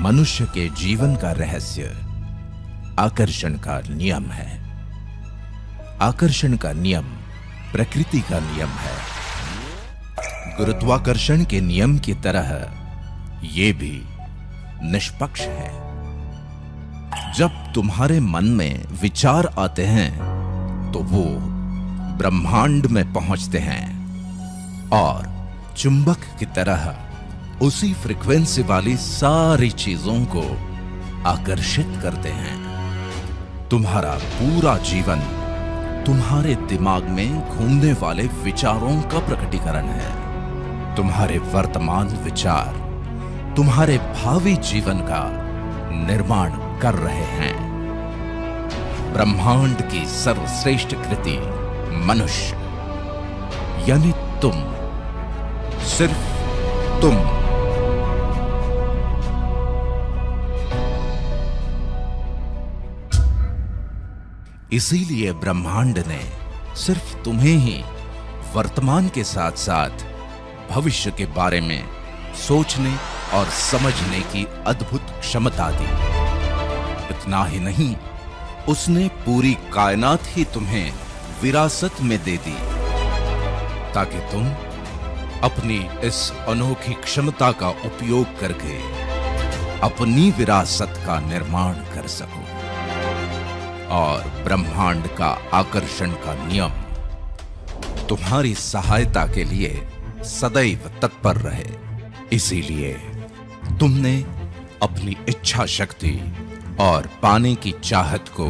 मनुष्य के जीवन का रहस्य आकर्षण का नियम है। आकर्षण का नियम प्रकृति का नियम है। गुरुत्वाकर्षण के नियम की तरह ये भी निष्पक्ष है। जब तुम्हारे मन में विचार आते हैं तो वो ब्रह्मांड में पहुंचते हैं और चुंबक की तरह उसी फ्रीक्वेंसी वाली सारी चीजों को आकर्षित करते हैं। तुम्हारा पूरा जीवन तुम्हारे दिमाग में घूमने वाले विचारों का प्रकटीकरण है। तुम्हारे वर्तमान विचार तुम्हारे भावी जीवन का निर्माण कर रहे हैं। ब्रह्मांड की सर्वश्रेष्ठ कृति मनुष्य यानी तुम, सिर्फ तुम। इसीलिए ब्रह्मांड ने सिर्फ तुम्हें ही वर्तमान के साथ साथ भविष्य के बारे में सोचने और समझने की अद्भुत क्षमता दी। इतना ही नहीं, उसने पूरी कायनात ही तुम्हें विरासत में दे दी ताकि तुम अपनी इस अनोखी क्षमता का उपयोग करके अपनी विरासत का निर्माण कर सको और ब्रह्मांड का आकर्षण का नियम तुम्हारी सहायता के लिए सदैव तत्पर रहे। इसीलिए तुमने अपनी इच्छा शक्ति और पाने की चाहत को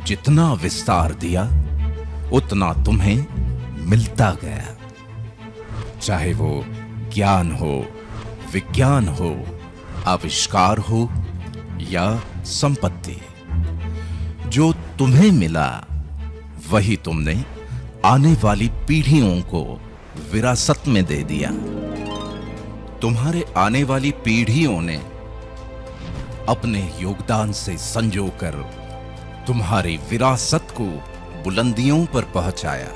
जितना विस्तार दिया उतना तुम्हें मिलता गया। चाहे वो ज्ञान हो, विज्ञान हो, आविष्कार हो या संपत्ति, जो तुम्हें मिला वही तुमने आने वाली पीढ़ियों को विरासत में दे दिया। तुम्हारे आने वाली पीढ़ियों ने अपने योगदान से संजोकर तुम्हारी विरासत को बुलंदियों पर पहुंचाया।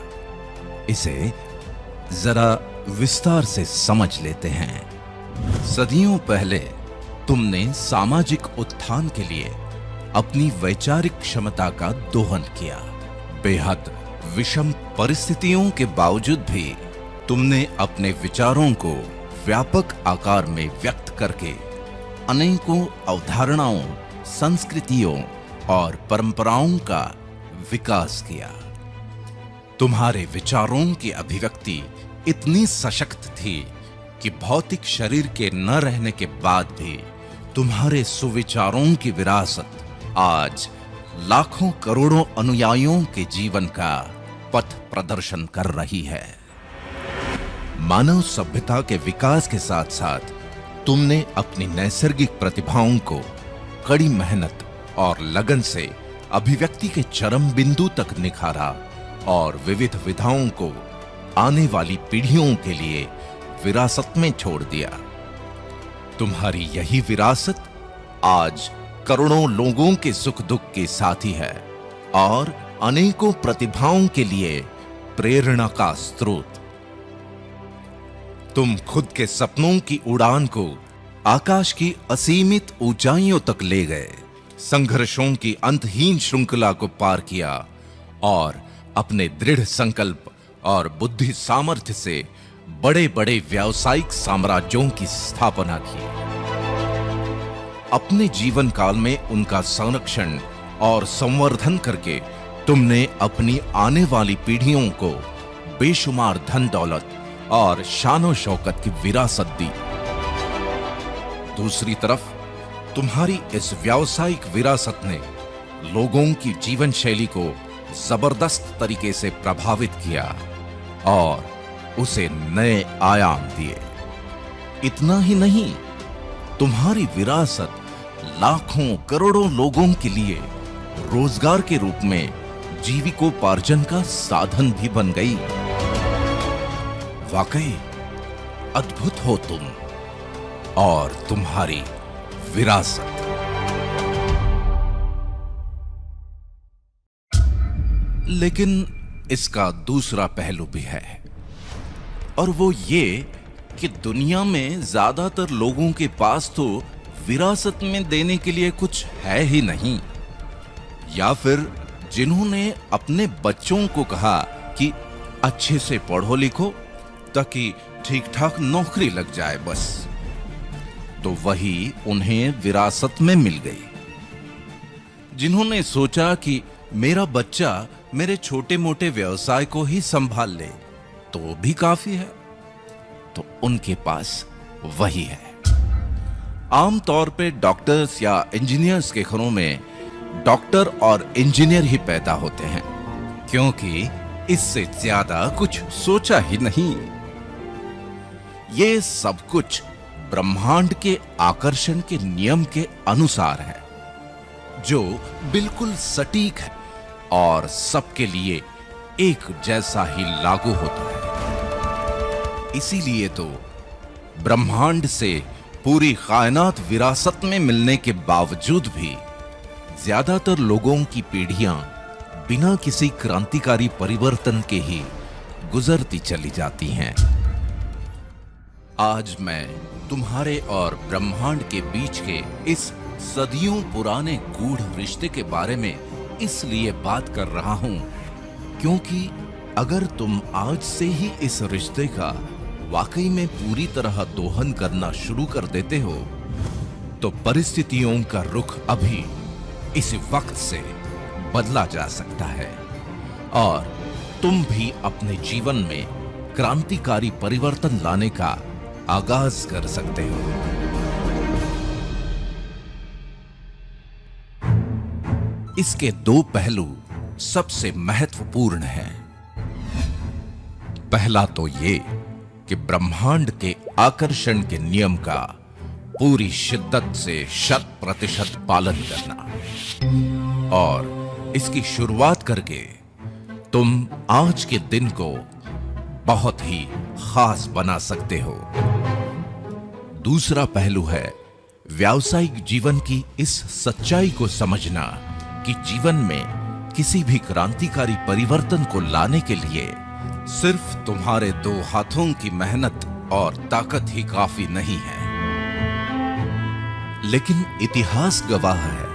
इसे जरा विस्तार से समझ लेते हैं। सदियों पहले तुमने सामाजिक उत्थान के लिए अपनी वैचारिक क्षमता का दोहन किया। बेहद विषम परिस्थितियों के बावजूद भी तुमने अपने विचारों को व्यापक आकार में व्यक्त करके अनेकों अवधारणाओं, संस्कृतियों और परंपराओं का विकास किया। तुम्हारे विचारों की अभिव्यक्ति इतनी सशक्त थी कि भौतिक शरीर के न रहने के बाद भी तुम्हारे सुविचारों की विरासत आज लाखों करोड़ों अनुयायियों के जीवन का पथ प्रदर्शन कर रही है। मानव सभ्यता के विकास के साथ साथ तुमने अपनी नैसर्गिक प्रतिभाओं को कड़ी मेहनत और लगन से अभिव्यक्ति के चरम बिंदु तक निखारा और विविध विधाओं को आने वाली पीढ़ियों के लिए विरासत में छोड़ दिया। तुम्हारी यही विरासत आज करोड़ों लोगों के सुख दुख के साथी है और अनेकों प्रतिभाओं के लिए प्रेरणा का स्रोत। तुम खुद के सपनों की उड़ान को आकाश की असीमित ऊंचाइयों तक ले गए, संघर्षों की अंतहीन श्रृंखला को पार किया और अपने दृढ़ संकल्प और बुद्धि सामर्थ्य से बड़े बड़े व्यावसायिक साम्राज्यों की स्थापना की। अपने जीवन काल में उनका संरक्षण और संवर्धन करके तुमने अपनी आने वाली पीढ़ियों को बेशुमार धन दौलत और शानो शौकत की विरासत दी। दूसरी तरफ तुम्हारी इस व्यावसायिक विरासत ने लोगों की जीवन शैली को जबरदस्त तरीके से प्रभावित किया और उसे नए आयाम दिए। इतना ही नहीं, तुम्हारी विरासत लाखों करोड़ों लोगों के लिए रोजगार के रूप में जीविकोपार्जन का साधन भी बन गई। वाकई अद्भुत हो तुम और तुम्हारी विरासत। लेकिन इसका दूसरा पहलू भी है और वो ये कि दुनिया में ज्यादातर लोगों के पास तो विरासत में देने के लिए कुछ है ही नहीं, या फिर जिन्होंने अपने बच्चों को कहा कि अच्छे से पढ़ो लिखो ताकि ठीक ठाक नौकरी लग जाए बस, तो वही उन्हें विरासत में मिल गई। जिन्होंने सोचा कि मेरा बच्चा मेरे छोटे मोटे व्यवसाय को ही संभाल ले तो भी काफी है, तो उनके पास वही है। आमतौर पे डॉक्टर्स या इंजीनियर्स के घरों में डॉक्टर और इंजीनियर ही पैदा होते हैं, क्योंकि इससे ज्यादा कुछ सोचा ही नहीं। ये सब कुछ ब्रह्मांड के आकर्षण के नियम के अनुसार है, जो बिल्कुल सटीक है और सबके लिए एक जैसा ही लागू होता है। इसीलिए तो ब्रह्मांड से पूरी कायनात विरासत में मिलने के बावजूद भी ज्यादातर लोगों की पीढ़ियां बिना किसी क्रांतिकारी परिवर्तन के ही गुजरती चली जाती हैं। आज मैं तुम्हारे और ब्रह्मांड के बीच के इस सदियों पुराने गूढ़ रिश्ते के बारे में इसलिए बात कर रहा हूं क्योंकि अगर तुम आज से ही इस रिश्ते का वाकई में पूरी तरह दोहन करना शुरू कर देते हो, तो परिस्थितियों का रुख अभी इस वक्त से बदला जा सकता है और तुम भी अपने जीवन में क्रांतिकारी परिवर्तन लाने का आगाज कर सकते हो। इसके दो पहलू सबसे महत्वपूर्ण हैं। पहला तो ये कि ब्रह्मांड के आकर्षण के नियम का पूरी शिद्दत से 100% पालन करना, और इसकी शुरुआत करके तुम आज के दिन को बहुत ही खास बना सकते हो। दूसरा पहलू है व्यावसायिक जीवन की इस सच्चाई को समझना कि जीवन में किसी भी क्रांतिकारी परिवर्तन को लाने के लिए सिर्फ तुम्हारे दो हाथों की मेहनत और ताकत ही काफी नहीं है, लेकिन इतिहास गवाह है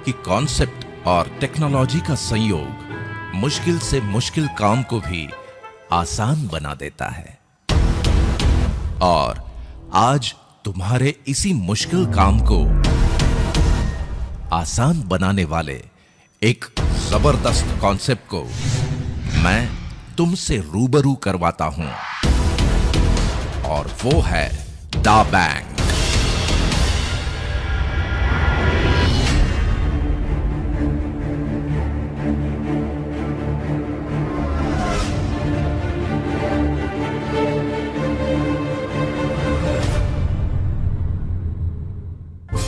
कि कॉन्सेप्ट और टेक्नोलॉजी का संयोग मुश्किल से मुश्किल काम को भी आसान बना देता है। और आज तुम्हारे इसी मुश्किल काम को आसान बनाने वाले एक जबरदस्त कॉन्सेप्ट को मैं तुमसे रूबरू करवाता हूं, और वो है दा बैंक।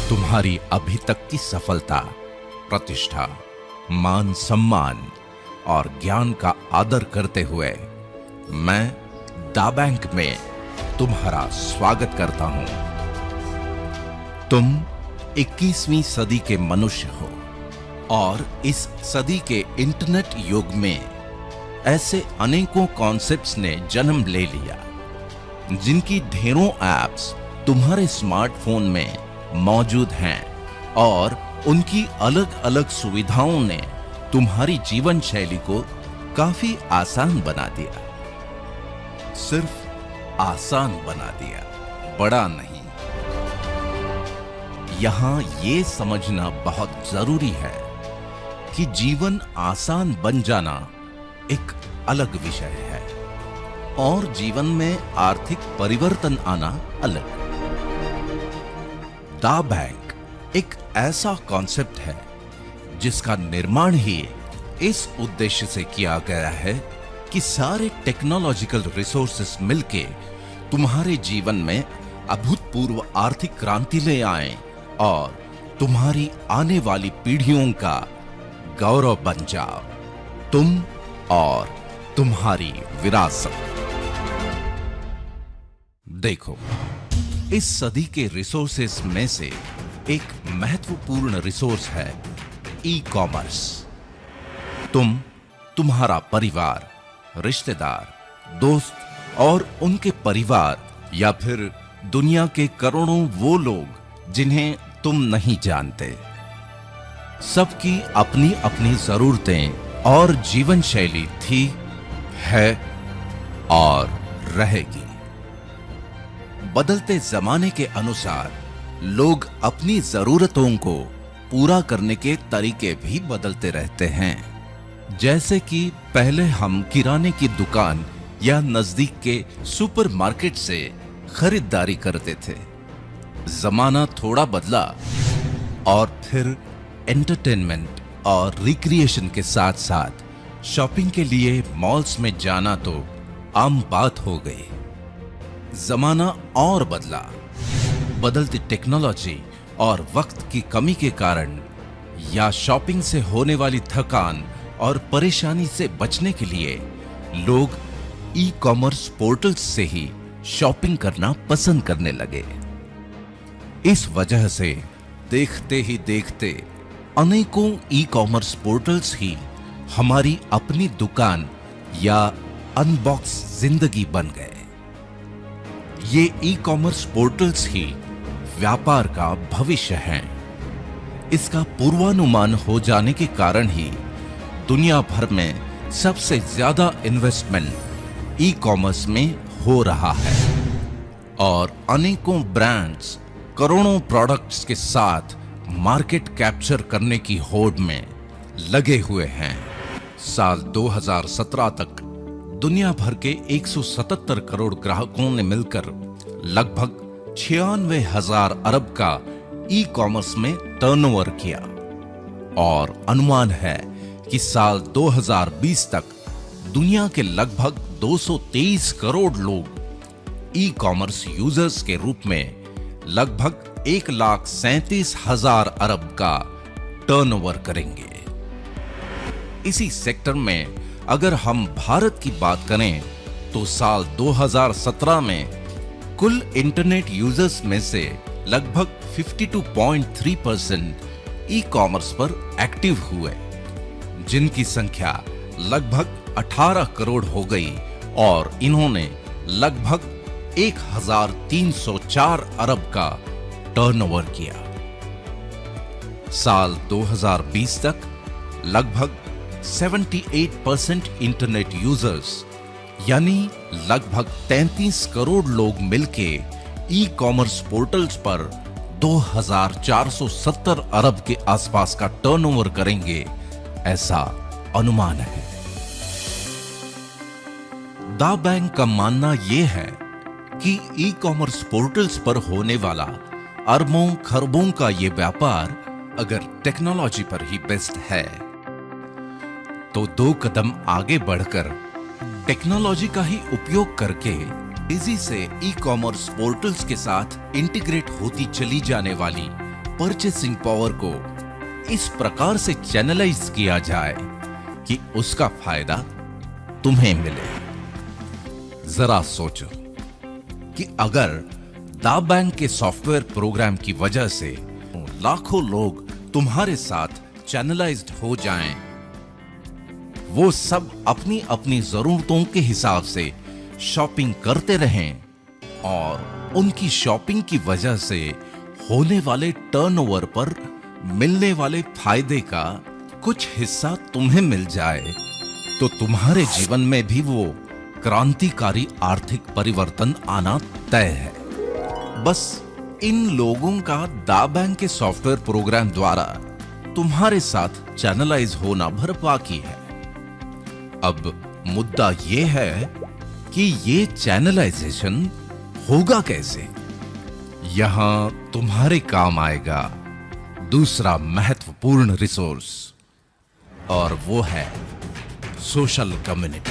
तुम्हारी अभी तक की सफलता, प्रतिष्ठा, मान सम्मान और ज्ञान का आदर करते हुए मैं दा बैंक में तुम्हारा स्वागत करता हूं। तुम 21वीं सदी के मनुष्य हो और इस सदी के इंटरनेट युग में ऐसे अनेकों कॉन्सेप्ट्स ने जन्म ले लिया, जिनकी ढेरों एप्स तुम्हारे स्मार्टफोन में मौजूद हैं, और उनकी अलग अलग सुविधाओं ने तुम्हारी जीवन शैली को काफी आसान बना दिया। सिर्फ आसान बना दिया, बड़ा नहीं। यहां ये समझना बहुत जरूरी है कि जीवन आसान बन जाना एक अलग विषय है और जीवन में आर्थिक परिवर्तन आना अलग। दा बैंक एक ऐसा कॉन्सेप्ट है जिसका निर्माण ही इस उद्देश्य से किया गया है कि सारे टेक्नोलॉजिकल रिसोर्सेस मिलके तुम्हारे जीवन में अभूतपूर्व आर्थिक क्रांति ले आएं और तुम्हारी आने वाली पीढ़ियों का गौरव बन जाओ, तुम और तुम्हारी विरासत। देखो, इस सदी के रिसोर्सेस में से एक महत्वपूर्ण रिसोर्स है ई कॉमर्स। तुम, तुम्हारा परिवार, रिश्तेदार, दोस्त और उनके परिवार, या फिर दुनिया के करोड़ों वो लोग जिन्हें तुम नहीं जानते। सबकी अपनी अपनी जरूरतें और जीवन शैली थी, है और रहेगी। बदलते जमाने के अनुसार लोग अपनी जरूरतों को पूरा करने के तरीके भी बदलते रहते हैं। जैसे कि पहले हम किराने की दुकान या नजदीक के सुपरमार्केट से खरीदारी करते थे। जमाना थोड़ा बदला और फिर एंटरटेनमेंट और रिक्रिएशन के साथ साथ शॉपिंग के लिए मॉल्स में जाना तो आम बात हो गई। जमाना और बदला। बदलती टेक्नोलॉजी और वक्त की कमी के कारण या शॉपिंग से होने वाली थकान और परेशानी से बचने के लिए लोग ई कॉमर्स पोर्टल्स से ही शॉपिंग करना पसंद करने लगे। इस वजह से देखते ही देखते अनेकों ई कॉमर्स पोर्टल्स ही हमारी अपनी दुकान या अनबॉक्स जिंदगी बन गए। ये ई कॉमर्स पोर्टल्स ही व्यापार का भविष्य हैं। इसका पूर्वानुमान हो जाने के कारण ही दुनिया भर में सबसे ज्यादा इन्वेस्टमेंट ई कॉमर्स में हो रहा है और अनेकों ब्रांड्स करोड़ों प्रोडक्ट्स के साथ मार्केट कैप्चर करने की होड़ में लगे हुए हैं। साल 2017 तक दुनिया भर के 177 करोड़ ग्राहकों ने मिलकर लगभग 96,000 अरब का ई कॉमर्स में टर्नओवर किया और अनुमान है कि साल 2020 तक दुनिया के लगभग 223 करोड़ लोग ई कॉमर्स यूजर्स के रूप में लगभग 1,37,000 अरब का टर्नओवर करेंगे। इसी सेक्टर में अगर हम भारत की बात करें तो साल 2017 में कुल इंटरनेट यूजर्स में से लगभग 52.3% ई कॉमर्स पर एक्टिव हुए, जिनकी संख्या लगभग 18 करोड़ हो गई और इन्होंने लगभग 1,304 अरब का टर्नओवर किया। साल 2020 तक लगभग 78% इंटरनेट यूजर्स यानी लगभग 33 करोड़ लोग मिलके ई कॉमर्स पोर्टल्स पर 2,470 अरब के आसपास का टर्नओवर करेंगे, ऐसा अनुमान है। दा बैंक का मानना यह है कि ई कॉमर्स पोर्टल्स पर होने वाला अरबों खरबों का यह व्यापार अगर टेक्नोलॉजी पर ही बेस्ड है तो 2 कदम आगे बढ़कर टेक्नोलॉजी का ही उपयोग करके तेजी से ई कॉमर्स पोर्टल्स के साथ इंटीग्रेट होती चली जाने वाली परचेसिंग पावर को इस प्रकार से चैनलाइज किया जाए कि उसका फायदा तुम्हें मिले। जरा सोचो कि अगर दा बैंक के सॉफ्टवेयर प्रोग्राम की वजह से लाखों लोग तुम्हारे साथ चैनलाइज्ड हो जाएं, वो सब अपनी अपनी जरूरतों के हिसाब से शॉपिंग करते रहें और उनकी शॉपिंग की वजह से होने वाले टर्नओवर पर मिलने वाले फायदे का कुछ हिस्सा तुम्हें मिल जाए, तो तुम्हारे जीवन में भी वो क्रांतिकारी आर्थिक परिवर्तन आना तय है। बस इन लोगों का दा बैंक के सॉफ्टवेयर प्रोग्राम द्वारा तुम्हारे साथ चैनलाइज होना भर बाकी है। अब मुद्दा ये है कि ये चैनलाइजेशन होगा कैसे। यहां तुम्हारे काम आएगा दूसरा महत्वपूर्ण रिसोर्स और वो है सोशल कम्युनिटी।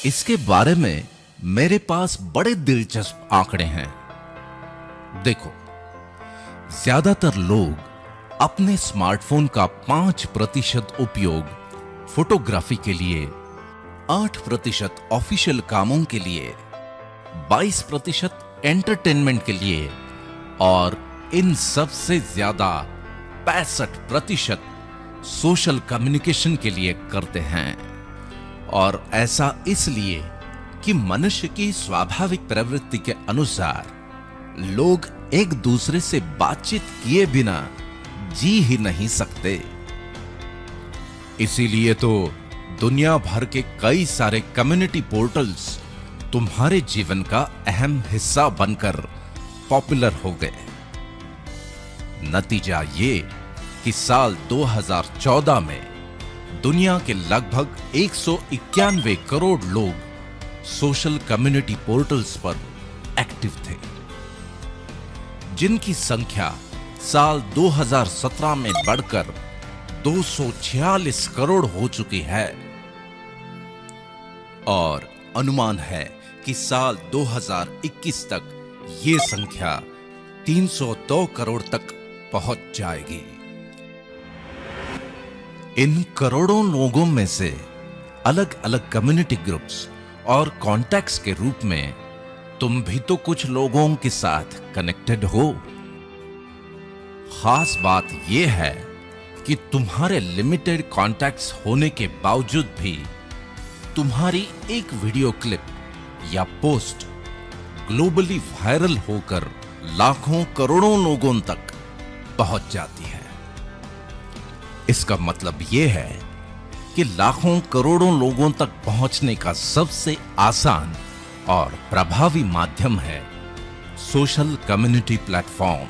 इसके बारे में मेरे पास बड़े दिलचस्प आंकड़े हैं। देखो, ज्यादातर लोग अपने स्मार्टफोन का 5% उपयोग फोटोग्राफी के लिए, 8% ऑफिशियल कामों के लिए, 22% एंटरटेनमेंट के लिए और इन सब से ज्यादा 65% सोशल कम्युनिकेशन के लिए करते हैं। और ऐसा इसलिए कि मनुष्य की स्वाभाविक प्रवृत्ति के अनुसार लोग एक दूसरे से बातचीत किए बिना जी ही नहीं सकते। इसीलिए तो दुनिया भर के कई सारे कम्युनिटी पोर्टल्स तुम्हारे जीवन का अहम हिस्सा बनकर पॉपुलर हो गए। नतीजा ये कि साल 2014 में दुनिया के लगभग 191 करोड़ लोग सोशल कम्युनिटी पोर्टल्स पर एक्टिव थे, जिनकी संख्या साल 2017 में बढ़कर 246 करोड़ हो चुकी है और अनुमान है कि साल 2021 तक ये संख्या 302 करोड़ तक पहुंच जाएगी। इन करोड़ों लोगों में से अलग अलग कम्युनिटी ग्रुप्स और कॉन्टैक्ट्स के रूप में तुम भी तो कुछ लोगों के साथ कनेक्टेड हो। खास बात यह है कि तुम्हारे लिमिटेड कॉन्टैक्ट्स होने के बावजूद भी तुम्हारी एक वीडियो क्लिप या पोस्ट ग्लोबली वायरल होकर लाखों करोड़ों लोगों तक पहुंच जाती है। इसका मतलब यह है कि लाखों करोड़ों लोगों तक पहुंचने का सबसे आसान और प्रभावी माध्यम है सोशल कम्युनिटी प्लेटफॉर्म।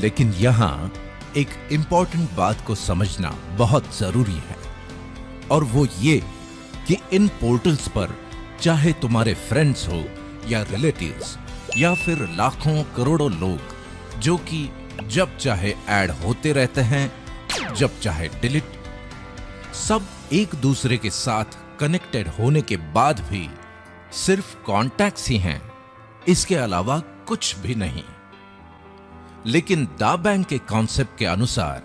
लेकिन यहां एक इंपॉर्टेंट बात को समझना बहुत जरूरी है, और वो ये कि इन पोर्टल्स पर चाहे तुम्हारे फ्रेंड्स हो या रिलेटिव्स या फिर लाखों करोड़ों लोग जो कि जब चाहे ऐड होते रहते हैं, जब चाहे डिलीट, सब एक दूसरे के साथ कनेक्टेड होने के बाद भी सिर्फ कॉन्टैक्ट्स ही हैं, इसके अलावा कुछ भी नहीं। लेकिन दा बैंक के कॉन्सेप्ट के अनुसार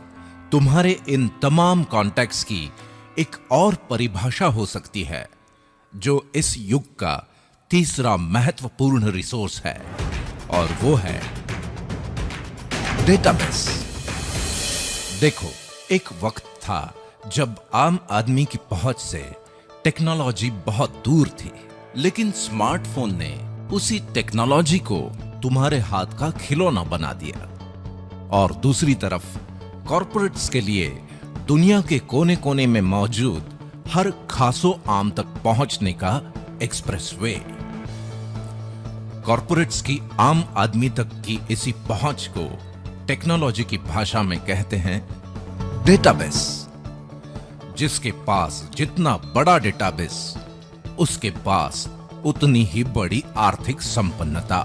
तुम्हारे इन तमाम कॉन्टैक्ट्स की एक और परिभाषा हो सकती है, जो इस युग का तीसरा महत्वपूर्ण रिसोर्स है, और वो है डेटाबेस। देखो, एक वक्त था जब आम आदमी की पहुंच से टेक्नोलॉजी बहुत दूर थी, लेकिन स्मार्टफोन ने उसी टेक्नोलॉजी को तुम्हारे हाथ का खिलौना बना दिया। और दूसरी तरफ कॉर्पोरेट्स के लिए दुनिया के कोने कोने में मौजूद हर खासो आम तक पहुंचने का एक्सप्रेसवे। कॉर्पोरेट्स की आम आदमी तक की इसी पहुंच को टेक्नोलॉजी की भाषा में कहते हैं डेटाबेस। जिसके पास जितना बड़ा डेटाबेस, उसके पास उतनी ही बड़ी आर्थिक संपन्नता।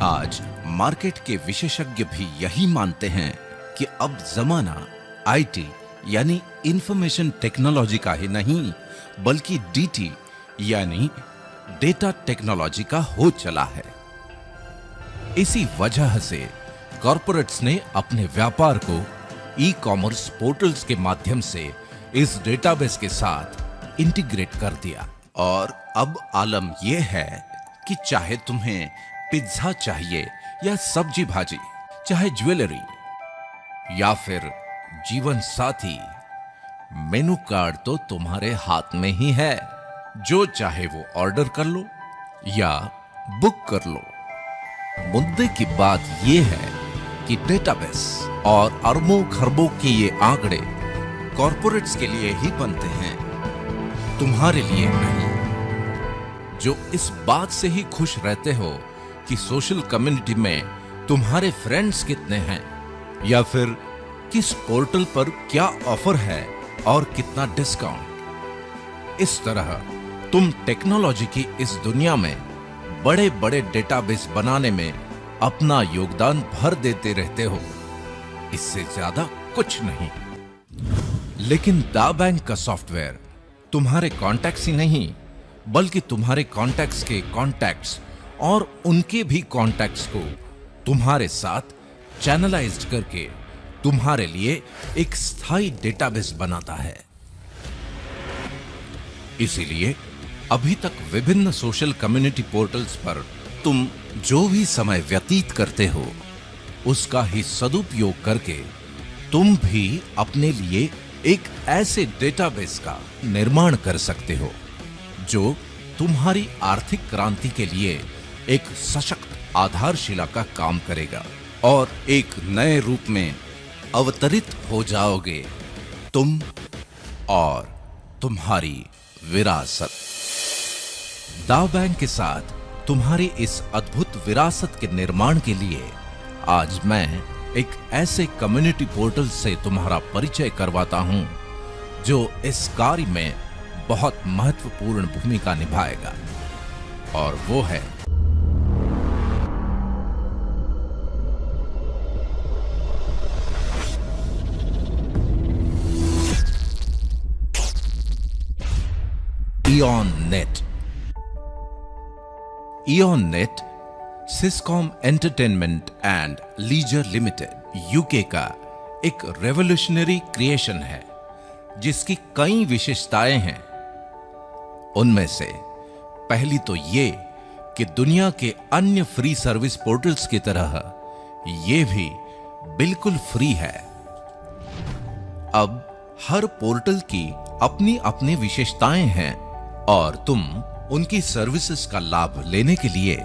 आज मार्केट के विशेषज्ञ भी यही मानते हैं कि अब जमाना आईटी यानी इंफॉर्मेशन टेक्नोलॉजी का ही नहीं, बल्कि डीटी यानी डेटा टेक्नोलॉजी का हो चला है। इसी वजह से कॉर्पोरेट्स ने अपने व्यापार को ई कॉमर्स पोर्टल्स के माध्यम से इस डेटाबेस के साथ इंटीग्रेट कर दिया। और अब आलम यह है कि चाहे तुम्हें पिज्जा चाहिए या सब्जी भाजी, चाहे ज्वेलरी या फिर जीवन साथी, मेनू कार्ड तो तुम्हारे हाथ में ही है। जो चाहे वो ऑर्डर कर लो या बुक कर लो। मुद्दे की बात यह है कि डेटाबेस और अरबों खरबों के ये आंकड़े कॉर्पोरेट्स के लिए ही बनते हैं, तुम्हारे लिए नहीं। जो इस बात से ही खुश रहते हो कि सोशल कम्युनिटी में तुम्हारे फ्रेंड्स कितने हैं, या फिर किस पोर्टल पर क्या ऑफर है और कितना डिस्काउंट। इस तरह तुम टेक्नोलॉजी की इस दुनिया में बड़े बड़े डेटाबेस बनाने में अपना योगदान भर देते रहते हो, इससे ज्यादा कुछ नहीं। लेकिन दा बैंक का सॉफ्टवेयर तुम्हारे कॉन्टैक्ट्स ही नहीं, बल्कि तुम्हारे कॉन्टैक्ट्स के कॉन्टैक्ट्स और उनके भी कॉन्टैक्ट्स को तुम्हारे साथ चैनलाइज्ड करके तुम्हारे लिए एक स्थायी डेटाबेस बनाता है। इसीलिए अभी तक विभिन्न सोशल कम्युनिटी पोर्टल्स पर तुम जो भी समय व्यतीत करते हो, उसका ही सदुपयोग करके तुम भी अपने लिए एक ऐसे डेटाबेस का निर्माण कर सकते हो जो तुम्हारी आर्थिक क्रांति के लिए एक सशक्त आधारशिला का काम करेगा और एक नए रूप में अवतरित हो जाओगे तुम और तुम्हारी विरासत। दाव बैंक के साथ तुम्हारी इस अद्भुत विरासत के निर्माण के लिए आज मैं एक ऐसे कम्युनिटी पोर्टल से तुम्हारा परिचय करवाता हूं जो इस कार्य में बहुत महत्वपूर्ण भूमिका निभाएगा, और वो है Eon Net. Eon Net Syscom Entertainment and Leisure Limited UK का एक रेवोल्यूशनरी क्रिएशन है जिसकी कई विशेषताएं हैं। उनमें से पहली तो ये कि दुनिया के अन्य फ्री सर्विस पोर्टल्स की तरह ये भी बिल्कुल फ्री है। अब हर पोर्टल की अपनी अपनी विशेषताएं हैं और तुम उनकी सर्विसेज का लाभ लेने के लिए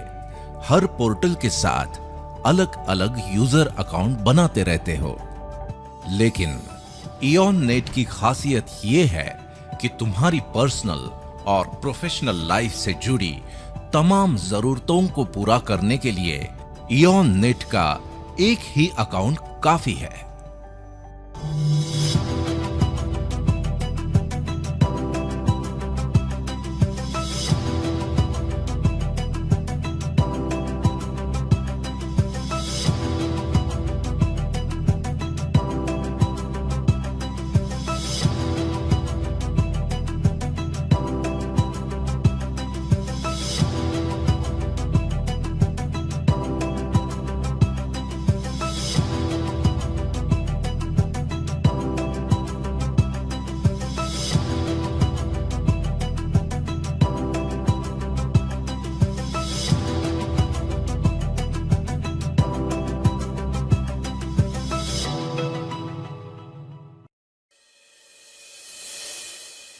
हर पोर्टल के साथ अलग अलग यूजर अकाउंट बनाते रहते हो। लेकिन इयॉन नेट की खासियत यह है कि तुम्हारी पर्सनल और प्रोफेशनल लाइफ से जुड़ी तमाम जरूरतों को पूरा करने के लिए इयॉन नेट का एक ही अकाउंट काफी है।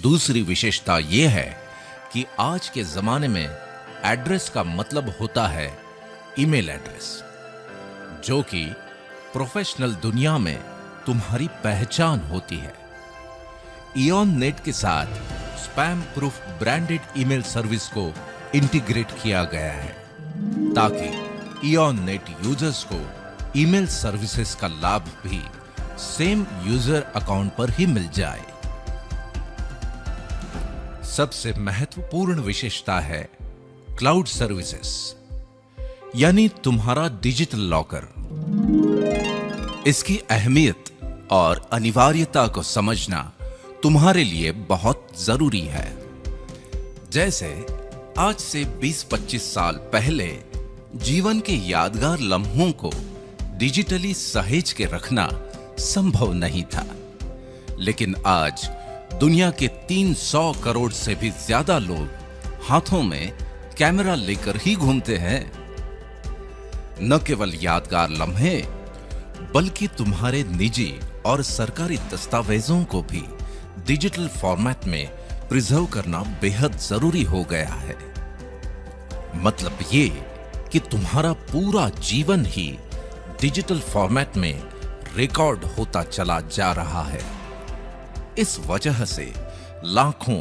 दूसरी विशेषता यह है कि आज के जमाने में एड्रेस का मतलब होता है ईमेल एड्रेस, जो कि प्रोफेशनल दुनिया में तुम्हारी पहचान होती है। इयॉन नेट के साथ spam proof branded email service को इंटीग्रेट किया गया है ताकि इयॉन नेट यूजर्स को ईमेल सर्विसेज का लाभ भी सेम यूजर अकाउंट पर ही मिल जाए। सबसे महत्वपूर्ण विशेषता है क्लाउड सर्विसेज, यानी तुम्हारा डिजिटल लॉकर। इसकी अहमियत और अनिवार्यता को समझना तुम्हारे लिए बहुत जरूरी है। जैसे आज से 20-25 साल पहले जीवन के यादगार लम्हों को डिजिटली सहेज के रखना संभव नहीं था, लेकिन आज दुनिया के 300 करोड़ से भी ज्यादा लोग हाथों में कैमरा लेकर ही घूमते हैं। न केवल यादगार लम्हे बल्कि तुम्हारे निजी और सरकारी दस्तावेजों को भी डिजिटल फॉर्मेट में प्रिजर्व करना बेहद जरूरी हो गया है। मतलब ये कि तुम्हारा पूरा जीवन ही डिजिटल फॉर्मेट में रिकॉर्ड होता चला जा रहा है। इस वजह से लाखों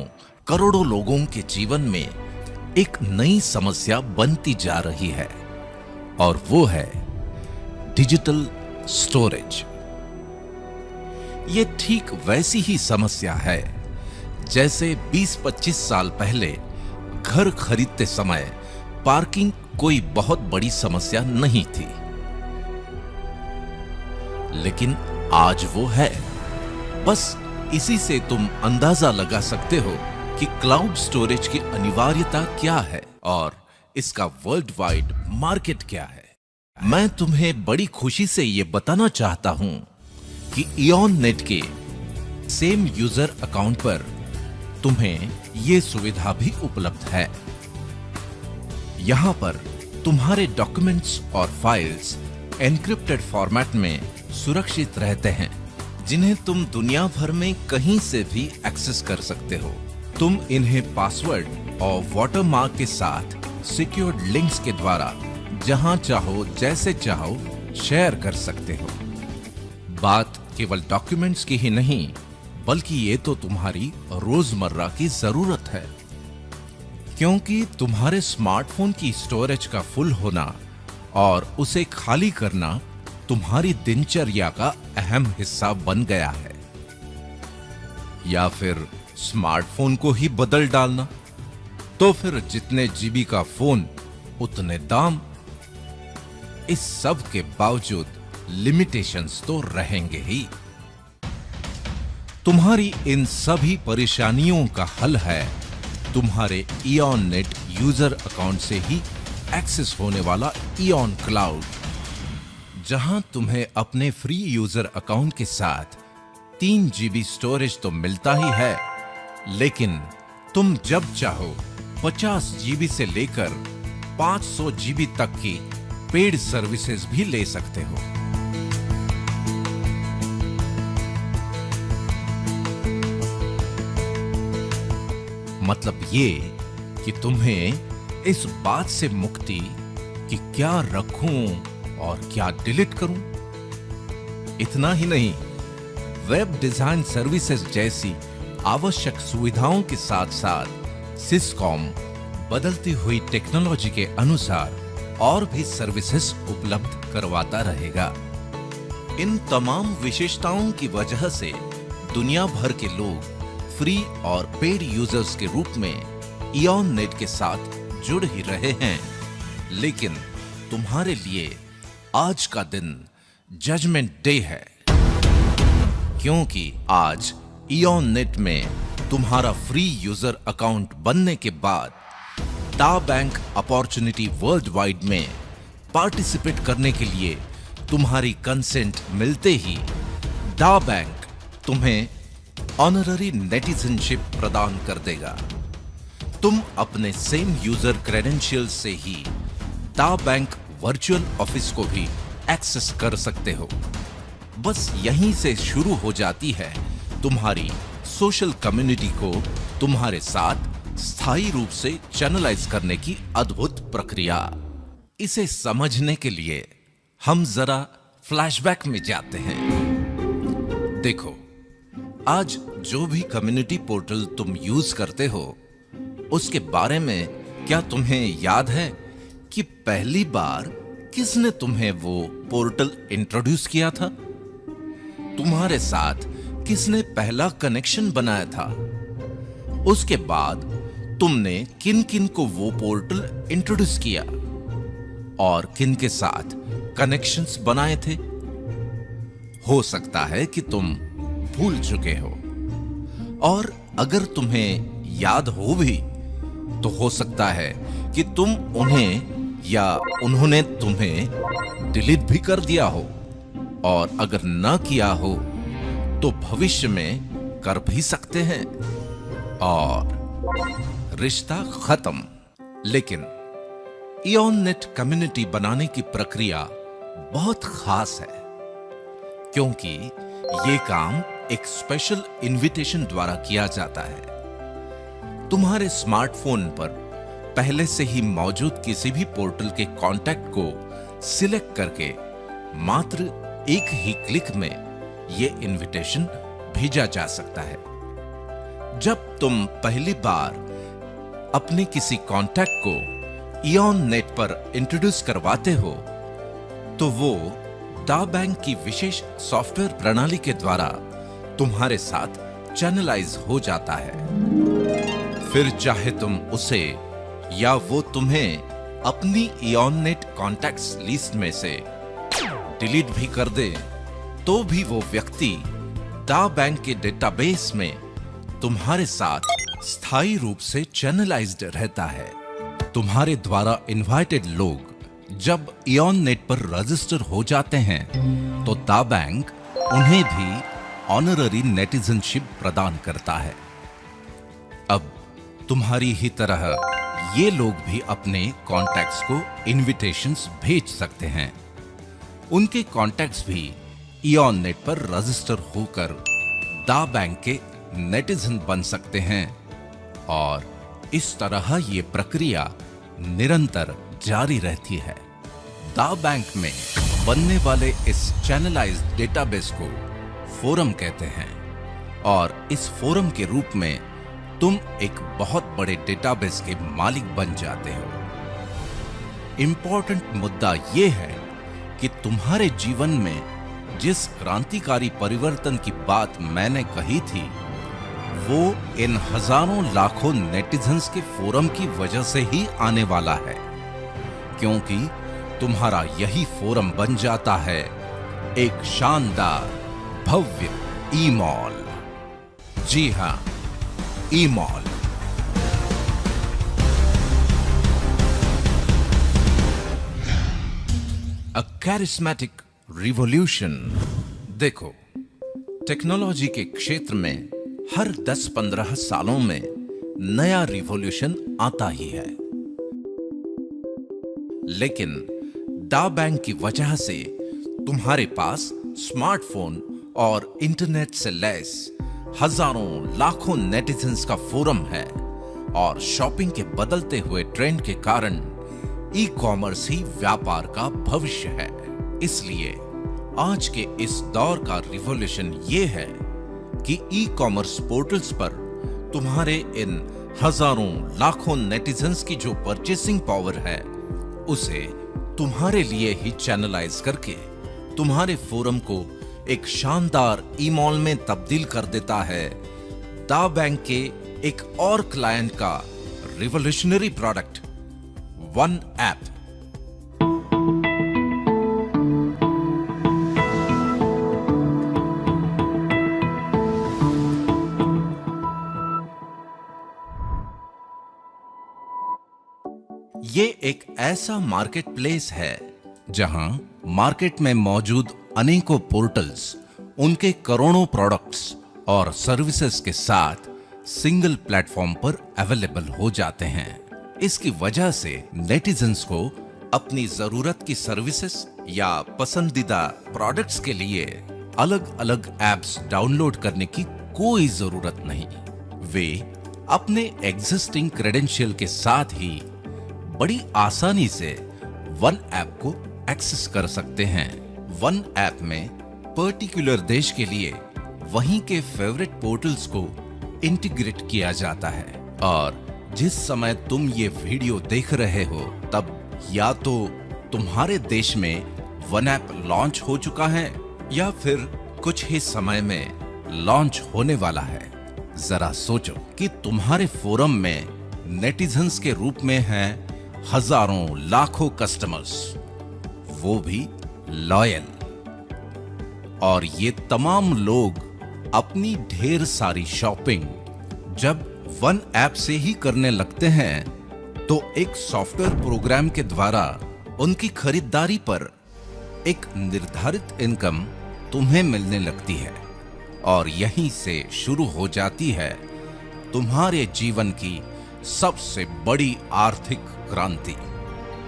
करोड़ों लोगों के जीवन में एक नई समस्या बनती जा रही है, और वो है डिजिटल स्टोरेज। ये ठीक वैसी ही समस्या है जैसे 20-25 साल पहले घर खरीदते समय पार्किंग कोई बहुत बड़ी समस्या नहीं थी, लेकिन आज वो है। बस इसी से तुम अंदाजा लगा सकते हो कि क्लाउड स्टोरेज की अनिवार्यता क्या है और इसका वर्ल्ड वाइड मार्केट क्या है। मैं तुम्हें बड़ी खुशी से यह बताना चाहता हूं कि इयॉन नेट के सेम यूजर अकाउंट पर तुम्हें यह सुविधा भी उपलब्ध है। यहां पर तुम्हारे डॉक्यूमेंट्स और फाइल्स एन्क्रिप्टेड फॉर्मेट में सुरक्षित रहते हैं, जिन्हें तुम दुनिया भर में कहीं से भी एक्सेस कर सकते हो। तुम इन्हें पासवर्ड और वाटरमार्क के साथ सिक्योर्ड लिंक्स के द्वारा जहां चाहो जैसे चाहो शेयर कर सकते हो। बात केवल डॉक्यूमेंट्स की ही नहीं, बल्कि ये तो तुम्हारी रोजमर्रा की जरूरत है, क्योंकि तुम्हारे स्मार्टफोन की स्टोरेज का फुल होना और उसे खाली करना तुम्हारी दिनचर्या का अहम हिस्सा बन गया है। या फिर स्मार्टफोन को ही बदल डालना, तो फिर जितने जीबी का फोन उतने दाम। इस सब के बावजूद लिमिटेशंस तो रहेंगे ही। तुम्हारी इन सभी परेशानियों का हल है तुम्हारे इयॉन नेट यूजर अकाउंट से ही एक्सेस होने वाला इयॉन क्लाउड, जहां तुम्हें अपने फ्री यूजर अकाउंट के साथ 3 जीबी स्टोरेज तो मिलता ही है, लेकिन तुम जब चाहो 50 जीबी से लेकर 500 जीबी तक की पेड सर्विसेज भी ले सकते हो। मतलब ये कि तुम्हें इस बात से मुक्ति कि क्या रखूं और क्या डिलीट करूं। इतना ही नहीं, वेब डिजाइन सर्विसेज जैसी आवश्यक सुविधाओं के साथ साथ सिस्कॉम बदलती हुई टेक्नोलॉजी के अनुसार और भी सर्विसेज उपलब्ध करवाता रहेगा। इन तमाम विशेषताओं की वजह से दुनिया भर के लोग फ्री और पेड यूजर्स के रूप में इयॉन नेट के साथ जुड़ ही रहे हैं। लेकिन तुम्हारे लिए आज का दिन जजमेंट डे है, क्योंकि आज इयॉन नेट में तुम्हारा फ्री यूजर अकाउंट बनने के बाद डा बैंक अपॉर्चुनिटी वर्ल्ड वाइड में पार्टिसिपेट करने के लिए तुम्हारी कंसेंट मिलते ही डा बैंक तुम्हें ऑनररी नेटिजनशिप प्रदान कर देगा। तुम अपने सेम यूजर क्रेडेंशियल से ही डा बैंक वर्चुअल ऑफिस को भी एक्सेस कर सकते हो। बस यहीं से शुरू हो जाती है तुम्हारी सोशल कम्युनिटी को तुम्हारे साथ स्थायी रूप से चैनलाइज करने की अद्भुत प्रक्रिया। इसे समझने के लिए हम जरा फ्लैशबैक में जाते हैं। देखो, आज जो भी कम्युनिटी पोर्टल तुम यूज करते हो, उसके बारे में क्या तुम्हें याद है कि पहली बार किसने तुम्हें वो पोर्टल इंट्रोड्यूस किया था? तुम्हारे साथ किसने पहला कनेक्शन बनाया था? उसके बाद तुमने किन किन को वो पोर्टल इंट्रोड्यूस किया और किन के साथ कनेक्शंस बनाए थे? हो सकता है कि तुम भूल चुके हो, और अगर तुम्हें याद हो भी तो हो सकता है कि तुम उन्हें या उन्होंने तुम्हें डिलीट भी कर दिया हो, और अगर न किया हो तो भविष्य में कर भी सकते हैं और रिश्ता खत्म। लेकिन इयॉन नेट कम्युनिटी बनाने की प्रक्रिया बहुत खास है, क्योंकि ये काम एक स्पेशल इनविटेशन द्वारा किया जाता है। तुम्हारे स्मार्टफोन पर पहले से ही मौजूद किसी भी पोर्टल के कॉन्टैक्ट को सिलेक्ट करके मात्र एक ही क्लिक में यह इनविटेशन भेजा जा सकता है। जब तुम पहली बार अपने किसी कॉन्टैक्ट को इयॉन नेट पर इंट्रोड्यूस करवाते हो, तो वो डा बैंक की विशेष सॉफ्टवेयर प्रणाली के द्वारा तुम्हारे साथ चैनलाइज हो जाता है। फिर चाहे तुम उसे या वो तुम्हें अपनी इयॉन नेट कॉन्टैक्ट्स लिस्ट में से डिलीट भी कर दे, तो भी वो व्यक्ति डा बैंक के डेटाबेस में तुम्हारे साथ स्थायी रूप से चैनलाइज्ड रहता है। तुम्हारे द्वारा इनवाइटेड लोग जब इयॉन नेट पर रजिस्टर हो जाते हैं, तो डा बैंक उन्हें भी ऑनररी नेटिजनशिप प्रदान करता है। अब तुम्हारी ही तरह ये लोग भी अपने कॉन्टैक्ट्स को इनविटेशंस भेज सकते हैं। उनके कॉन्टैक्ट्स भी इयॉन नेट पर रजिस्टर होकर डा बैंक के नेटिजन बन सकते हैं और इस तरह ये प्रक्रिया निरंतर जारी रहती है। दा बैंक में बनने वाले इस चैनलाइज्ड डेटाबेस को फोरम कहते हैं और इस फोरम के रूप में तुम एक बहुत बड़े डेटाबेस के मालिक बन जाते हो। इंपॉर्टेंट मुद्दा यह है कि तुम्हारे जीवन में जिस क्रांतिकारी परिवर्तन की बात मैंने कही थी वो इन हजारों लाखों नेटिजन्स के फोरम की वजह से ही आने वाला है, क्योंकि तुम्हारा यही फोरम बन जाता है एक शानदार भव्य ई-मॉल। जी हां, ई-मॉल। अ कैरिस्मेटिक रिवॉल्यूशन। देखो, टेक्नोलॉजी के क्षेत्र में हर 10-15 सालों में नया रिवॉल्यूशन आता ही है, लेकिन दा बैंक की वजह से तुम्हारे पास स्मार्टफोन और इंटरनेट से लैस हजारों लाखों नेटिजन्स का फोरम है और शॉपिंग के बदलते हुए ट्रेंड के कारण ई कॉमर्स ही व्यापार का भविष्य है। इसलिए आज के इस दौर का रिवॉल्यूशन ये है कि ई कॉमर्स पोर्टल्स पर तुम्हारे इन हजारों लाखों नेटिजन्स की जो परचेसिंग पावर है उसे तुम्हारे लिए ही चैनलाइज करके तुम्हारे फोरम को एक शानदार ई-मॉल में तब्दील कर देता है दा बैंक के एक और क्लाइंट का रिवॉल्यूशनरी प्रोडक्ट वन ऐप। ये एक ऐसा मार्केट प्लेस है जहां मार्केट में मौजूद अनेकों पोर्टल्स उनके करोड़ों प्रोडक्ट्स और सर्विसेज के साथ सिंगल प्लेटफॉर्म पर अवेलेबल हो जाते हैं। इसकी वजह से नेटिजन्स को अपनी जरूरत की सर्विसेज या पसंदीदा प्रोडक्ट्स के लिए अलग अलग ऐप्स डाउनलोड करने की कोई जरूरत नहीं। वे अपने एग्जिस्टिंग क्रेडेंशियल के साथ ही बड़ी आसानी से वन ऐप को एक्सेस कर सकते हैं। वन ऐप में पर्टिकुलर देश के लिए वहीं के फेवरेट पोर्टल्स को इंटीग्रेट किया जाता है और जिस समय तुम ये वीडियो देख रहे हो तब या तो तुम्हारे देश में वन ऐप लॉन्च हो चुका है या फिर कुछ ही समय में लॉन्च होने वाला है। जरा सोचो कि तुम्हारे फोरम में नेटिजन्स के रूप में हैं हजारों लाखों कस्टमर्स, वो भी लॉयल, और ये तमाम लोग अपनी ढेर सारी शॉपिंग जब वन ऐप से ही करने लगते हैं तो एक सॉफ्टवेयर प्रोग्राम के द्वारा उनकी खरीदारी पर एक निर्धारित इनकम तुम्हें मिलने लगती है और यहीं से शुरू हो जाती है तुम्हारे जीवन की सबसे बड़ी आर्थिक क्रांति।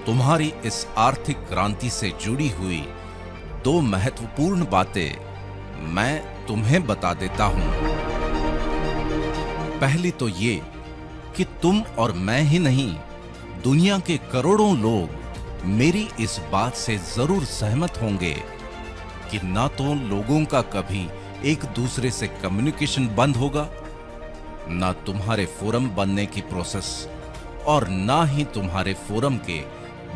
तुम्हारी इस आर्थिक क्रांति से जुड़ी हुई दो महत्वपूर्ण बातें मैं तुम्हें बता देता हूं। पहली तो ये कि तुम और मैं ही नहीं, दुनिया के करोड़ों लोग मेरी इस बात से जरूर सहमत होंगे कि ना तो लोगों का कभी एक दूसरे से कम्युनिकेशन बंद होगा, ना तुम्हारे फोरम बनने की प्रोसेस और ना ही तुम्हारे फोरम के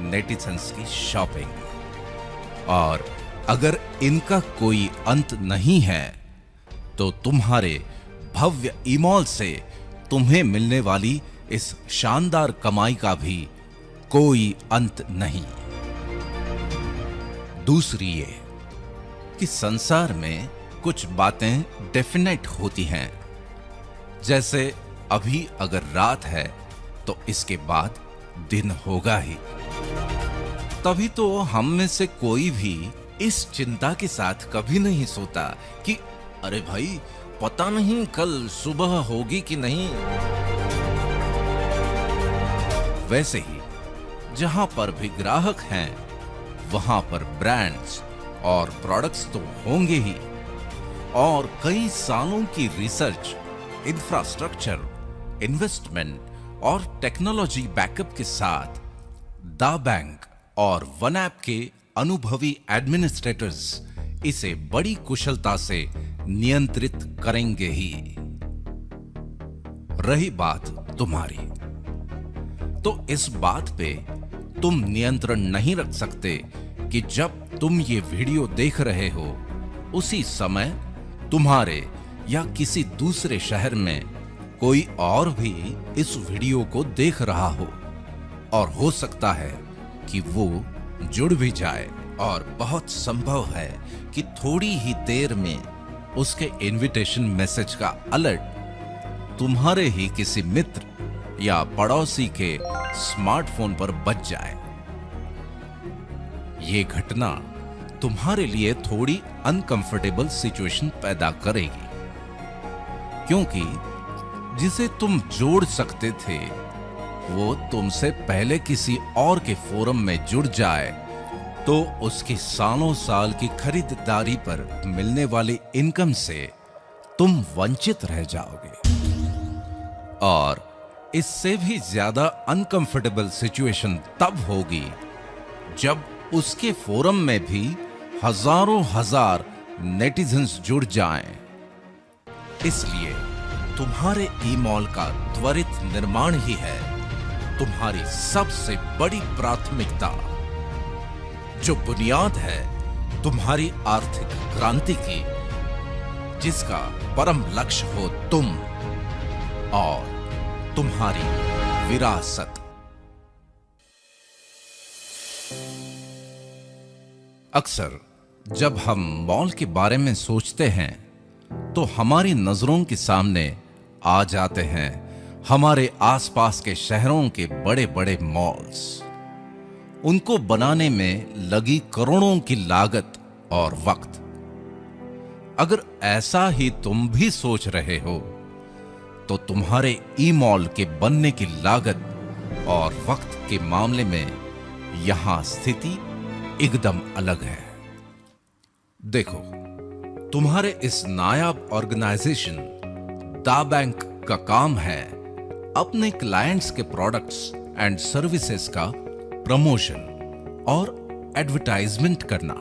नेटिजन्स की शॉपिंग। और अगर इनका कोई अंत नहीं है तो तुम्हारे भव्य ई-मॉल से तुम्हें मिलने वाली इस शानदार कमाई का भी कोई अंत नहीं। दूसरी ये कि संसार में कुछ बातें डेफिनेट होती हैं, जैसे अभी अगर रात है तो इसके बाद दिन होगा ही। तभी तो हम में से कोई भी इस चिंता के साथ कभी नहीं सोता कि अरे भाई पता नहीं कल सुबह होगी कि नहीं। वैसे ही जहां पर भी ग्राहक हैं वहां पर ब्रांड्स और प्रोडक्ट्स तो होंगे ही, और कई सालों की रिसर्च, इंफ्रास्ट्रक्चर, इन्वेस्टमेंट और टेक्नोलॉजी बैकअप के साथ दा बैंक और वन ऐप के अनुभवी एडमिनिस्ट्रेटर्स इसे बड़ी कुशलता से नियंत्रित करेंगे ही। रही बात तुम्हारी, तो इस बात पे तुम नियंत्रण नहीं रख सकते कि जब तुम ये वीडियो देख रहे हो उसी समय तुम्हारे या किसी दूसरे शहर में कोई और भी इस वीडियो को देख रहा हो, और हो सकता है कि वो जुड़ भी जाए, और बहुत संभव है कि थोड़ी ही देर में उसके इनविटेशन मैसेज का अलर्ट तुम्हारे ही किसी मित्र या पड़ोसी के स्मार्टफोन पर बज जाए। ये घटना तुम्हारे लिए थोड़ी अनकंफर्टेबल सिचुएशन पैदा करेगी, क्योंकि जिसे तुम जोड़ सकते थे वो तुमसे पहले किसी और के फोरम में जुड़ जाए तो उसकी सालों साल की खरीदारी पर मिलने वाली इनकम से तुम वंचित रह जाओगे। और इससे भी ज्यादा अनकंफर्टेबल सिचुएशन तब होगी जब उसके फोरम में भी हजारों हजार नेटिजन्स जुड़ जाएं। इसलिए तुम्हारे ई-मॉल का त्वरित निर्माण ही है तुम्हारी सबसे बड़ी प्राथमिकता, जो बुनियाद है तुम्हारी आर्थिक क्रांति की, जिसका परम लक्ष्य हो तुम और तुम्हारी विरासत। अक्सर जब हम मॉल के बारे में सोचते हैं तो हमारी नजरों के सामने आ जाते हैं हमारे आसपास के शहरों के बड़े बड़े मॉल्स, उनको बनाने में लगी करोड़ों की लागत और वक्त। अगर ऐसा ही तुम भी सोच रहे हो तो तुम्हारे ई-मॉल के बनने की लागत और वक्त के मामले में यहां स्थिति एकदम अलग है। देखो, तुम्हारे इस नायाब ऑर्गेनाइजेशन दा बैंक का काम है अपने क्लाइंट्स के प्रोडक्ट्स एंड सर्विसेज का प्रमोशन और एडवर्टाइजमेंट करना,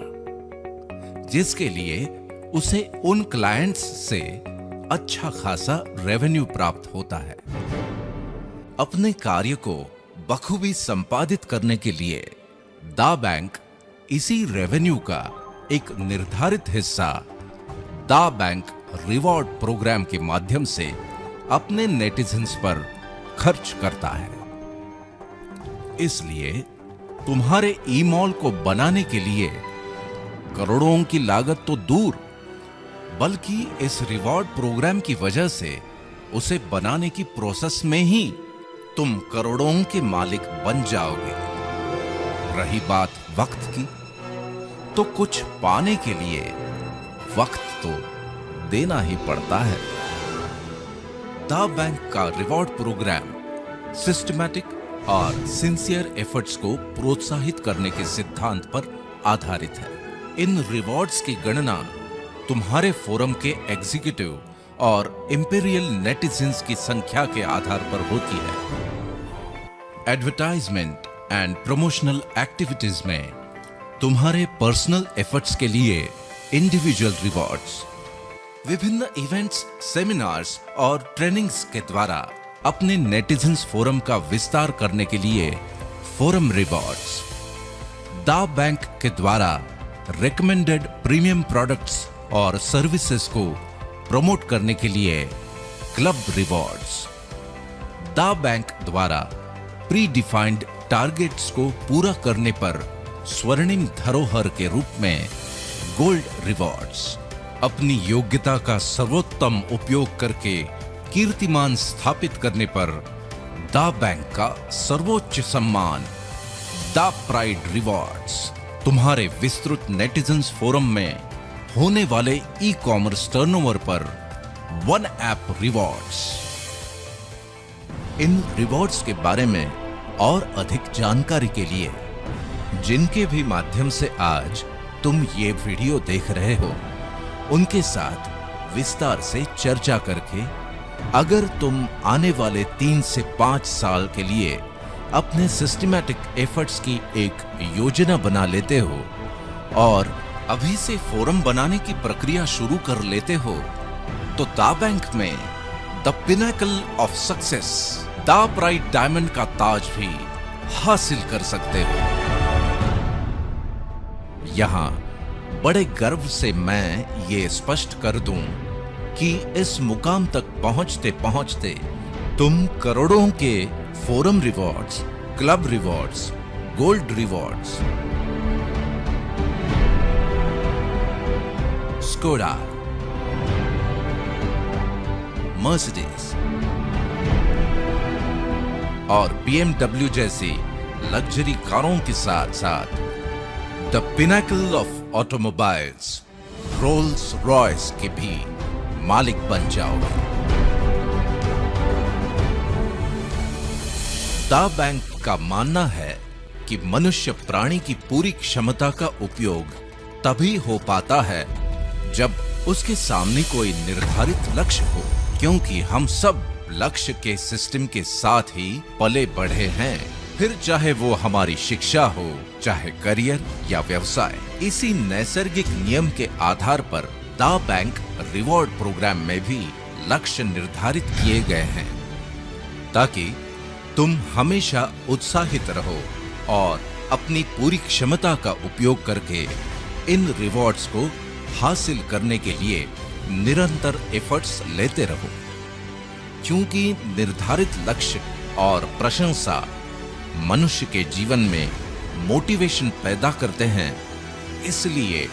जिसके लिए उसे उन क्लाइंट्स से अच्छा खासा रेवेन्यू प्राप्त होता है। अपने कार्य को बखूबी संपादित करने के लिए दा बैंक इसी रेवेन्यू का एक निर्धारित हिस्सा दा बैंक रिवॉर्ड प्रोग्राम के माध्यम से अपने नेटिजन्स पर खर्च करता है। इसलिए तुम्हारे ई-मॉल को बनाने के लिए करोड़ों की लागत तो दूर, बल्कि इस रिवॉर्ड प्रोग्राम की वजह से उसे बनाने की प्रोसेस में ही तुम करोड़ों के मालिक बन जाओगे। रही बात वक्त की, तो कुछ पाने के लिए वक्त तो देना ही पड़ता है। दा बैंक का रिवॉर्ड प्रोग्राम सिस्टमैटिक और सिंसियर एफर्ट्स को प्रोत्साहित करने के सिद्धांत पर आधारित है। इन रिवॉर्ड्स की गणना तुम्हारे फोरम के एग्जीक्यूटिव और इंपीरियल नेटिजन्स की संख्या के आधार पर होती है। एडवर्टाइजमेंट एंड प्रमोशनल एक्टिविटीज में तुम्हारे पर्सनल एफर्ट्स के लिए इंडिविजुअल रिवॉर्ड्स, विभिन्न इवेंट्स, सेमिनार्स और ट्रेनिंग्स के द्वारा अपने नेटिजन्स फोरम का विस्तार करने के लिए फोरम रिवॉर्ड्स, दा बैंक के द्वारा रिकमेंडेड प्रीमियम प्रोडक्ट्स और सर्विसेज को प्रमोट करने के लिए क्लब रिवॉर्ड्स, दा बैंक द्वारा प्री डिफाइंड टारगेट्स को पूरा करने पर स्वर्णिम धरोहर के रूप में गोल्ड रिवॉर्ड्स, अपनी योग्यता का सर्वोत्तम उपयोग करके कीर्तिमान स्थापित करने पर दा बैंक का सर्वोच्च सम्मान दा प्राइड रिवॉर्ड्स, तुम्हारे विस्तृत नेटिजन्स फोरम में होने वाले ई कॉमर्स टर्नओवर पर वन ऐप रिवॉर्ड्स। इन रिवॉर्ड्स के बारे में और अधिक जानकारी के लिए, जिनके भी माध्यम से आज तुम ये वीडियो देख रहे हो, उनके साथ विस्तार से चर्चा करके अगर तुम आने वाले 3 से 5 साल के लिए अपने सिस्टमैटिक एफर्ट्स की एक योजना बना लेते हो और अभी से फोरम बनाने की प्रक्रिया शुरू कर लेते हो, तो दा बैंक में द पिनेकल ऑफ सक्सेस, दा प्राइड डायमंड का ताज भी हासिल कर सकते हो। यहां बड़े गर्व से मैं ये स्पष्ट कर दूं कि इस मुकाम तक पहुंचते पहुंचते तुम करोड़ों के forum rewards, club rewards, gold rewards, Skoda, Mercedes और BMW जैसी लग्जरी कारों के साथ साथ the pinnacle of automobiles, Rolls Royce के भी मालिक बन जाओगे। दा बैंक का मानना है कि मनुष्य प्राणी की पूरी क्षमता का उपयोग तभी हो पाता है जब उसके सामने कोई निर्धारित लक्ष्य हो, क्योंकि हम सब लक्ष्य के सिस्टम के साथ ही पले बढ़े हैं, फिर चाहे वो हमारी शिक्षा हो, चाहे करियर या व्यवसाय। इसी नैसर्गिक नियम के आधार पर दा बैंक रिवॉर्ड प्रोग्राम में भी लक्ष्य निर्धारित किए गए हैं ताकि तुम हमेशा उत्साहित रहो और अपनी पूरी क्षमता का उपयोग करके इन रिवॉर्ड्स को हासिल करने के लिए निरंतर एफर्ट्स लेते रहो। क्योंकि निर्धारित लक्ष्य और प्रशंसा मनुष्य के जीवन में मोटिवेशन पैदा करते हैं, इसलिए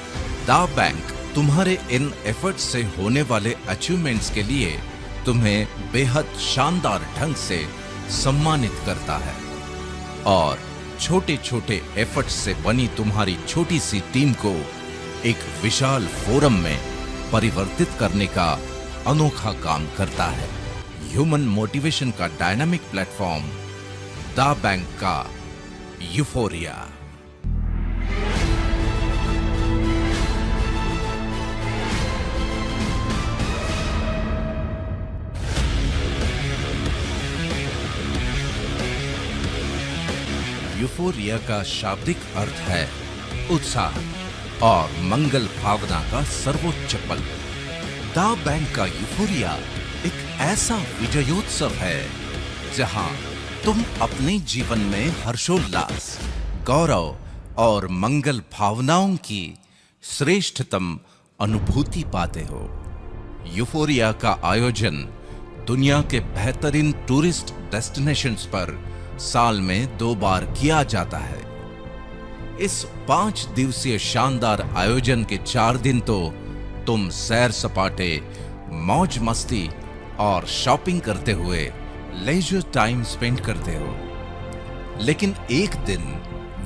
दा बैंक तुम्हारे इन एफर्ट्स से होने वाले अचीवमेंट्स के लिए तुम्हें बेहद शानदार ढंग से सम्मानित करता है और छोटे छोटे एफर्ट्स से बनी तुम्हारी छोटी सी टीम को एक विशाल फोरम में परिवर्तित करने का अनोखा काम करता है। ह्यूमन मोटिवेशन का डायनामिक प्लेटफॉर्म दा बैंक का यूफोरिया। यूफोरिया का शाब्दिक अर्थ है उत्साह और मंगल भावना का सर्वोच्च पल। दा बैंक का यूफोरिया एक ऐसा विजयोत्सव है जहां तुम अपने जीवन में हर्षोल्लास, गौरव और मंगल भावनाओं की श्रेष्ठतम अनुभूति पाते हो। यूफोरिया का आयोजन दुनिया के बेहतरीन टूरिस्ट डेस्टिनेशंस पर साल में 2 बार किया जाता है। इस 5 दिवसीय शानदार आयोजन के 4 दिन तो तुम सैर सपाटे, मौज मस्ती और शॉपिंग करते हुए लेजर टाइम स्पेंड करते हो, लेकिन एक दिन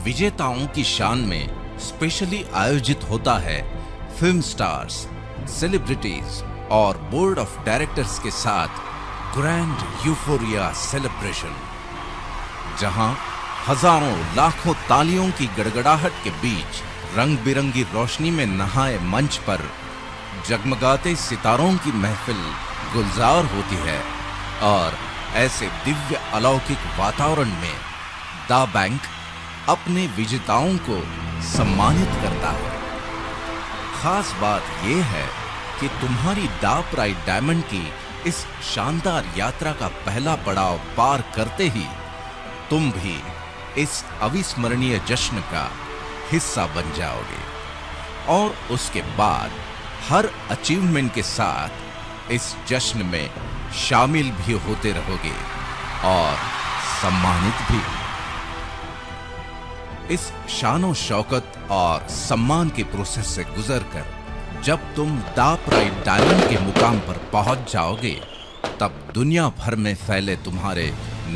विजेताओं की शान में स्पेशली आयोजित होता है फिल्म स्टार्स, सेलिब्रिटीज और बोर्ड ऑफ डायरेक्टर्स के साथ ग्रैंड यूफोरिया सेलिब्रेशन, जहां हजारों लाखों तालियों की गड़गड़ाहट के बीच रंग बिरंगी रोशनी में नहाए मंच पर जगमगाते सितारों की महफिल गुलजार होती है और ऐसे दिव्य अलौकिक वातावरण में दा बैंक अपने विजेताओं को सम्मानित करता है। खास बात यह है कि तुम्हारी दा प्राइड डायमंड की इस शानदार यात्रा का पहला पड़ाव पार करते ही तुम भी इस अविस्मरणीय जश्न का हिस्सा बन जाओगे और उसके बाद हर अचीवमेंट के साथ इस जश्न में शामिल भी होते रहोगे और सम्मानित भी। इस शानो शौकत और सम्मान के प्रोसेस से गुजरकर जब तुम दा प्राइड डायमंड के मुकाम पर पहुंच जाओगे, तब दुनिया भर में फैले तुम्हारे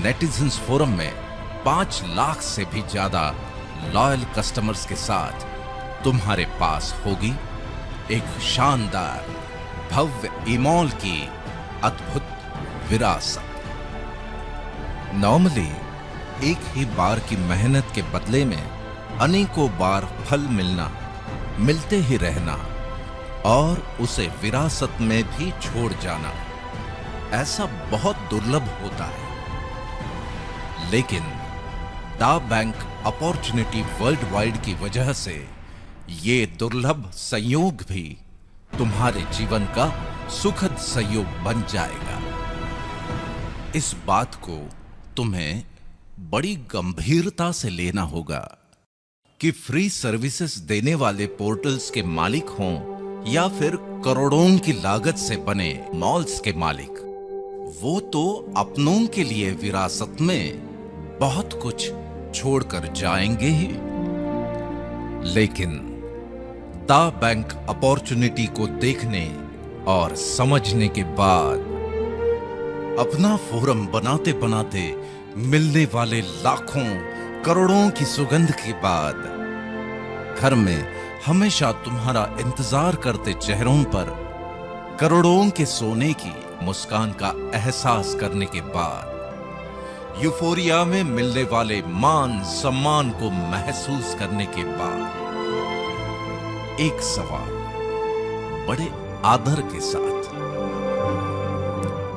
नेटिजन्स फोरम में 5 लाख से भी ज्यादा लॉयल कस्टमर्स के साथ तुम्हारे पास होगी एक शानदार भव्य ईमॉल की अद्भुत विरासत। नॉर्मली एक ही बार की मेहनत के बदले में अनेकों बार फल मिलना, मिलते ही रहना और उसे विरासत में भी छोड़ जाना, ऐसा बहुत दुर्लभ होता है, लेकिन दा बैंक अपॉर्चुनिटी वर्ल्ड वाइड की वजह से ये दुर्लभ संयोग भी तुम्हारे जीवन का सुखद संयोग बन जाएगा। इस बात को तुम्हें बड़ी गंभीरता से लेना होगा कि फ्री सर्विसेज देने वाले पोर्टल्स के मालिक हों या फिर करोड़ों की लागत से बने मॉल्स के मालिक, वो तो अपनों के लिए विरासत में बहुत कुछ छोड़कर जाएंगे ही, लेकिन दा बैंक अपॉर्चुनिटी को देखने और समझने के बाद, अपना फोरम बनाते बनाते मिलने वाले लाखों करोड़ों की सुगंध के बाद, घर में हमेशा तुम्हारा इंतजार करते चेहरों पर करोड़ों के सोने की मुस्कान का एहसास करने के बाद, यूफोरिया में मिलने वाले मान सम्मान को महसूस करने के बाद, एक सवाल बड़े आदर के साथ,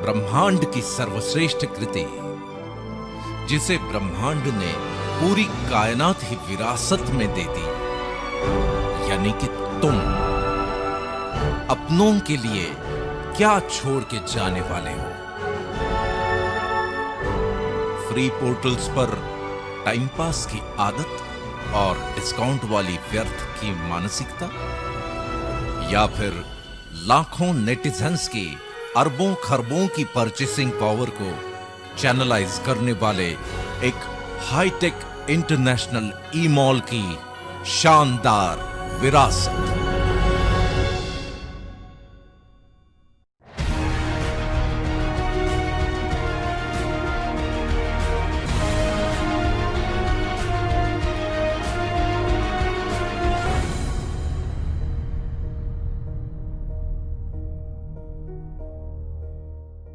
ब्रह्मांड की सर्वश्रेष्ठ कृति जिसे ब्रह्मांड ने पूरी कायनात ही विरासत में दे दी, यानी कि तुम अपनों के लिए क्या छोड़ के जाने वाले हो? फ्री पोर्टल्स पर टाइम पास की आदत और डिस्काउंट वाली व्यर्थ की मानसिकता, या फिर लाखों नेटिजन्स की अरबों खरबों की परचेसिंग पावर को चैनलाइज करने वाले एक हाईटेक इंटरनेशनल ई मॉल की शानदार विरासत।